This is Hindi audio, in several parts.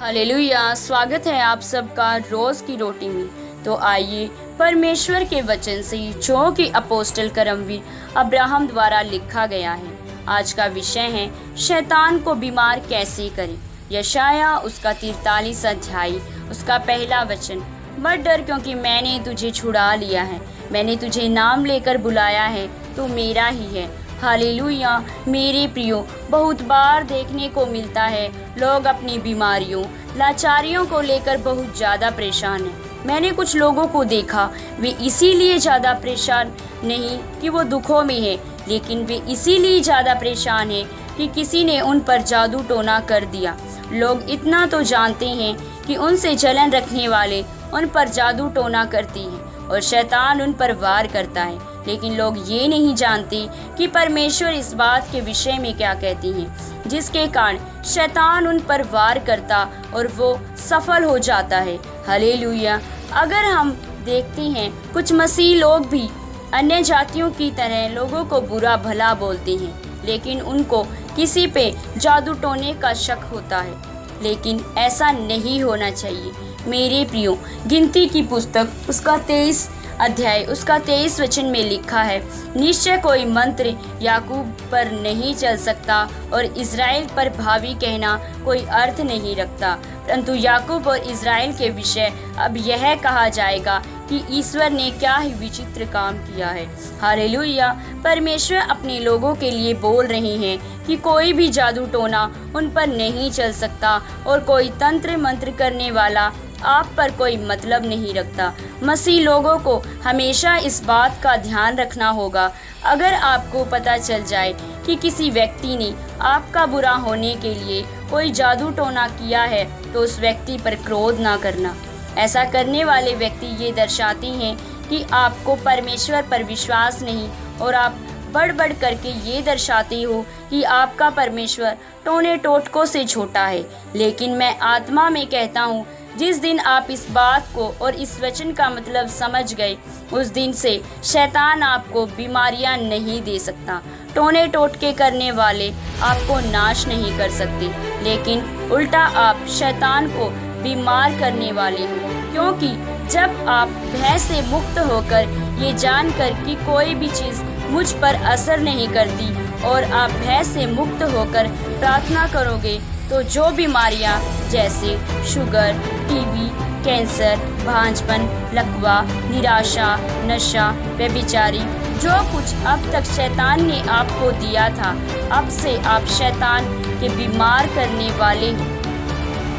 हालेलुया। स्वागत है आप सबका रोज़ की रोटी में। तो आइए परमेश्वर के वचन से जो कि अपोस्टल करमवीर अब्राहम द्वारा लिखा गया है। आज का विषय है शैतान को बीमार कैसे करें। यशाया उसका 43 अध्याय उसका पहला वचन। मत डर क्योंकि मैंने तुझे छुड़ा लिया है, मैंने तुझे नाम लेकर बुलाया है, तू मेरा ही है। हालेलुया। मेरे प्रियो, बहुत बार देखने को मिलता है लोग अपनी बीमारियों लाचारियों को लेकर बहुत ज़्यादा परेशान हैं। मैंने कुछ लोगों को देखा, वे इसीलिए ज़्यादा परेशान नहीं कि वो दुखों में है, लेकिन वे इसीलिए ज़्यादा परेशान हैं कि किसी ने उन पर जादू टोना कर दिया। लोग इतना तो जानते हैं कि उनसे जलन रखने वाले उन पर जादू टोना करती हैं और शैतान उन पर वार करता है, लेकिन लोग ये नहीं जानते कि परमेश्वर इस बात के विषय में क्या कहती हैं, जिसके कारण शैतान उन पर वार करता और वो सफल हो जाता है। हालेलुया। अगर हम देखते हैं कुछ मसीह लोग भी अन्य जातियों की तरह लोगों को बुरा भला बोलते हैं, लेकिन उनको किसी पे जादू टोने का शक होता है, लेकिन ऐसा नहीं होना चाहिए। मेरे प्रियो, गिनती की पुस्तक उसका 23 अध्याय उसका 23 वचन में लिखा है, निश्चय कोई मंत्र याकूब पर नहीं चल सकता और इज़राइल पर भावी कहना कोई अर्थ नहीं रखता, परंतु याकूब और इज़राइल के विषय अब यह कहा जाएगा कि ईश्वर ने क्या ही विचित्र काम किया है। हालेलुया। परमेश्वर अपने लोगों के लिए बोल रहे हैं कि कोई भी जादू टोना उन पर नहीं चल सकता और कोई तंत्र मंत्र करने वाला आप पर कोई मतलब नहीं रखता। मसीह लोगों को हमेशा इस बात का ध्यान रखना होगा, अगर आपको पता चल जाए कि किसी व्यक्ति ने आपका बुरा होने के लिए कोई जादू टोना किया है, तो उस व्यक्ति पर क्रोध ना करना। ऐसा करने वाले व्यक्ति ये दर्शाते हैं कि आपको परमेश्वर पर विश्वास नहीं और आप बढ़ बढ़ करके ये दर्शाते हो कि आपका परमेश्वर टोने टोटकों से छोटा है। लेकिन मैं आत्मा में कहता हूँ, जिस दिन आप इस बात को और इस वचन का मतलब समझ गए, उस दिन से शैतान आपको बीमारियां नहीं दे सकता। टोने टोटके करने वाले आपको नाश नहीं कर सकते, लेकिन उल्टा आप शैतान को बीमार करने वाले हो, क्योंकि जब आप भय से मुक्त होकर ये जानकर कि कोई भी चीज़ मुझ पर असर नहीं करती और आप भय से मुक्त होकर प्रार्थना करोगे, तो जो बीमारियां जैसे शुगर, टीबी, कैंसर, भांजपन, लकवा, निराशा, नशा, व्यभिचारी, जो कुछ अब तक शैतान ने आपको दिया था, अब से आप शैतान के बीमार करने वाले हो,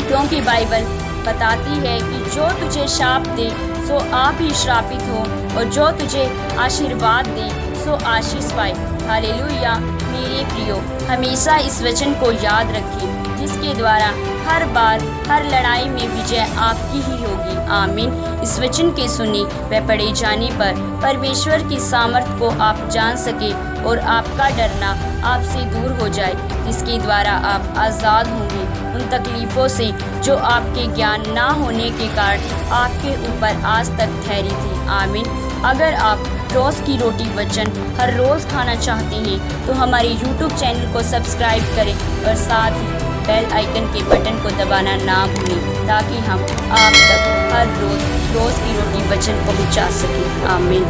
क्योंकि बाइबल बताती है कि जो तुझे शाप दे सो आप ही श्रापित हो और जो तुझे आशीर्वाद दे सो आशीष पाए। हालेलुया। मेरे प्रियो, हमेशा इस वचन को याद रखें, जिसके द्वारा हर बार हर लड़ाई में विजय आपकी ही होगी। आमीन। इस वचन के सुने व पढ़े जाने पर परमेश्वर की सामर्थ को आप जान सके और आपका डरना आपसे दूर हो जाए, जिसके द्वारा आप आज़ाद होंगे उन तकलीफ़ों से जो आपके ज्ञान ना होने के कारण आपके ऊपर आज तक ठहरी थी। आमीन। अगर आप रोज़ की रोटी वचन हर रोज़ खाना चाहते हैं, तो हमारे YouTube चैनल को सब्सक्राइब करें और साथ ही बेल आइकन के बटन को दबाना ना भूलें, ताकि हम आप तक हर रोज़ की रोटी वचन पहुंचा सकें। आमीन।